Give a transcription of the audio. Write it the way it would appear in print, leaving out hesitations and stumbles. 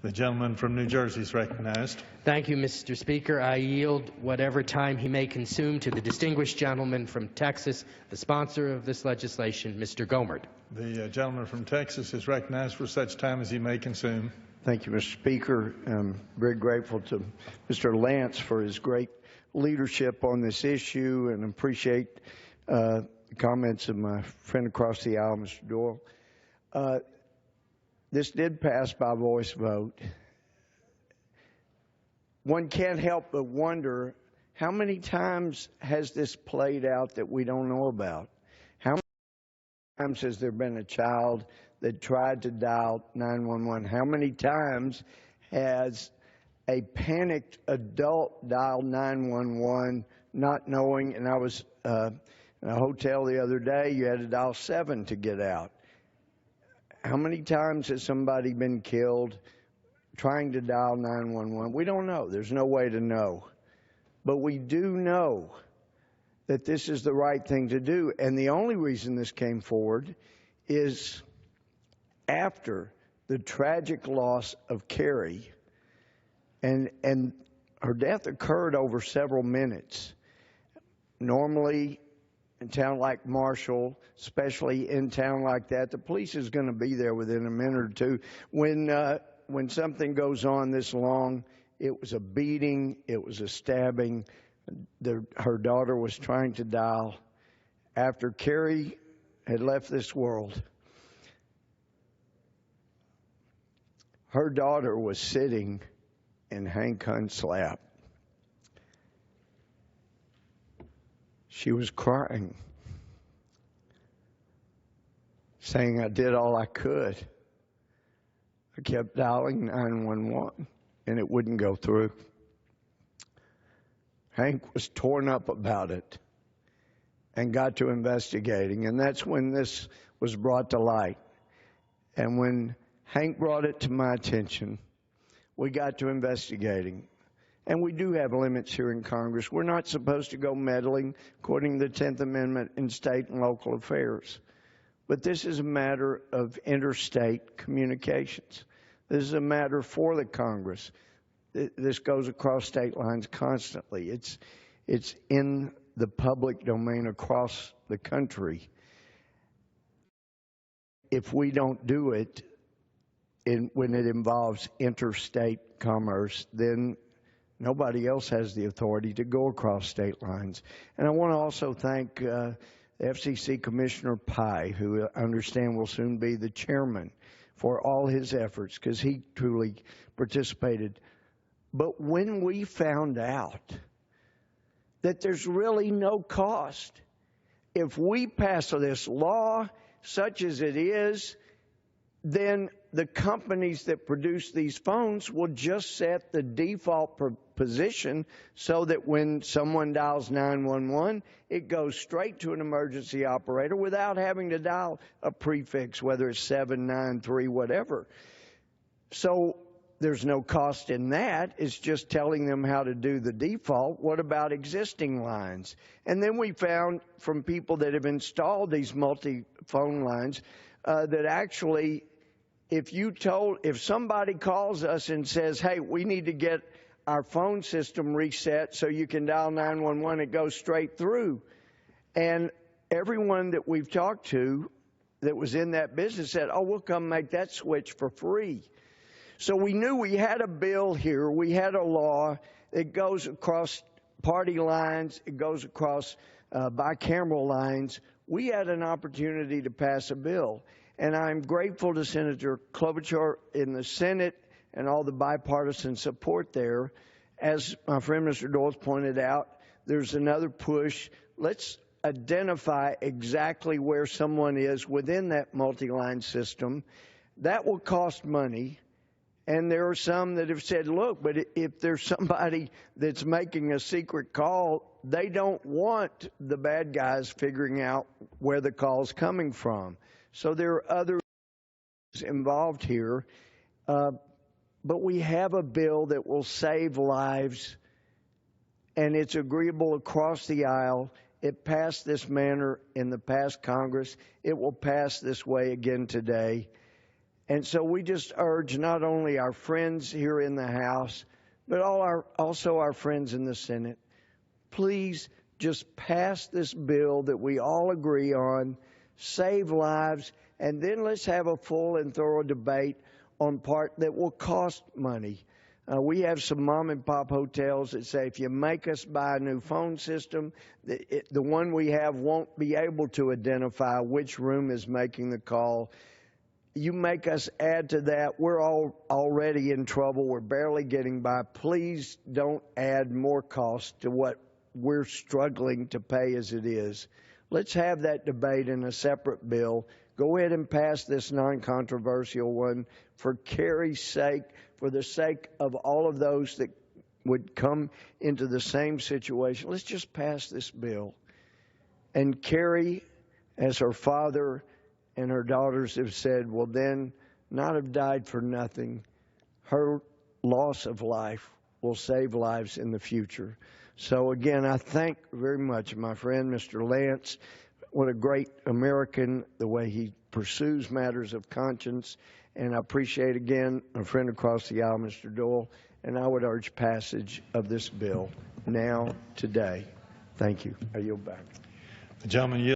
The gentleman from New Jersey is recognized. Thank you, Mr. Speaker. I yield whatever time he may consume to the distinguished gentleman from Texas, the sponsor of this legislation, Mr. Gohmert. The gentleman from Texas is recognized for such time as he may consume. Thank you, Mr. Speaker. I'm very grateful to Mr. Lance for his great leadership on this issue and appreciate the comments of my friend across the aisle, Mr. Doyle. This did pass by voice vote. One can't help but wonder, how many times has this played out that we don't know about? How many times has there been a child that tried to dial 911? How many times has a panicked adult dialed 911 not knowing? And I was in a hotel the other day, you had to dial 7 to get out. How many times has somebody been killed trying to dial 911? We don't know. There's no way to know. But we do know that this is the right thing to do. And the only reason this came forward is after the tragic loss of Kari. And her death occurred over several minutes. Normally, in a town like Marshall, especially in town like that, the police is going to be there within a minute or two. When something goes on this long, it was a beating, it was a stabbing. Her daughter was trying to dial after Kari had left this world. Her daughter was sitting in Hank Hunt's lap. She was crying, saying, "I did all I could. I kept dialing 911, and it wouldn't go through." Hank was torn up about it and got to investigating, and that's when this was brought to light. And when Hank brought it to my attention, we got to investigating. And we do have limits here in Congress. We're not supposed to go meddling according to the 10th Amendment in state and local affairs. But this is a matter of interstate communications. This is a matter for the Congress. This goes across state lines constantly. It's in the public domain across the country. If we don't do it when it involves interstate commerce, then nobody else has the authority to go across state lines. And I want to also thank the FCC Commissioner Pai, who I understand will soon be the chairman, for all his efforts, because he truly participated. But when we found out that there's really no cost, if we pass this law, such as it is, then the companies that produce these phones will just set the default position so that when someone dials 911, it goes straight to an emergency operator without having to dial a prefix, whether it's 793, whatever. So there's no cost in that. It's just telling them how to do the default. What about existing lines? And then we found from people that have installed these multi-phone lines that actually, if somebody calls us and says, "Hey, we need to get our phone system reset so you can dial 911, it goes straight through." And everyone that we've talked to that was in that business said, "Oh, we'll come make that switch for free." So we knew we had a bill here. We had a law. It goes across party lines. It goes across bicameral lines. We had an opportunity to pass a bill. And I'm grateful to Senator Klobuchar in the Senate and all the bipartisan support there. As my friend Mr. Doyle pointed out, there's another push. Let's identify exactly where someone is within that multi-line system. That will cost money. And there are some that have said, look, but if there's somebody that's making a secret call, they don't want the bad guys figuring out where the call's coming from. So there are other involved here, but we have a bill that will save lives, and it's agreeable across the aisle. It passed this manner in the past Congress. It will pass this way again today. And so we just urge not only our friends here in the House, but also our friends in the Senate, please just pass this bill that we all agree on, save lives, and then let's have a full and thorough debate on part that will cost money. We have some mom and pop hotels that say if you make us buy a new phone system, the one we have won't be able to identify which room is making the call. You make us add to that, we're all already in trouble. We're barely getting by. Please don't add more cost to what we're struggling to pay as it is. Let's have that debate in a separate bill. Go ahead and pass this non-controversial one for Kari's sake, for the sake of all of those that would come into the same situation. Let's just pass this bill. And Kari, as her father and her daughters have said, will then not have died for nothing. Her loss of life will save lives in the future. So again, I thank very much my friend, Mr. Lance. What a great American, the way he pursues matters of conscience. And I appreciate again a friend across the aisle, Mr. Doyle. And I would urge passage of this bill now, today. Thank you. I yield back. The gentleman yields.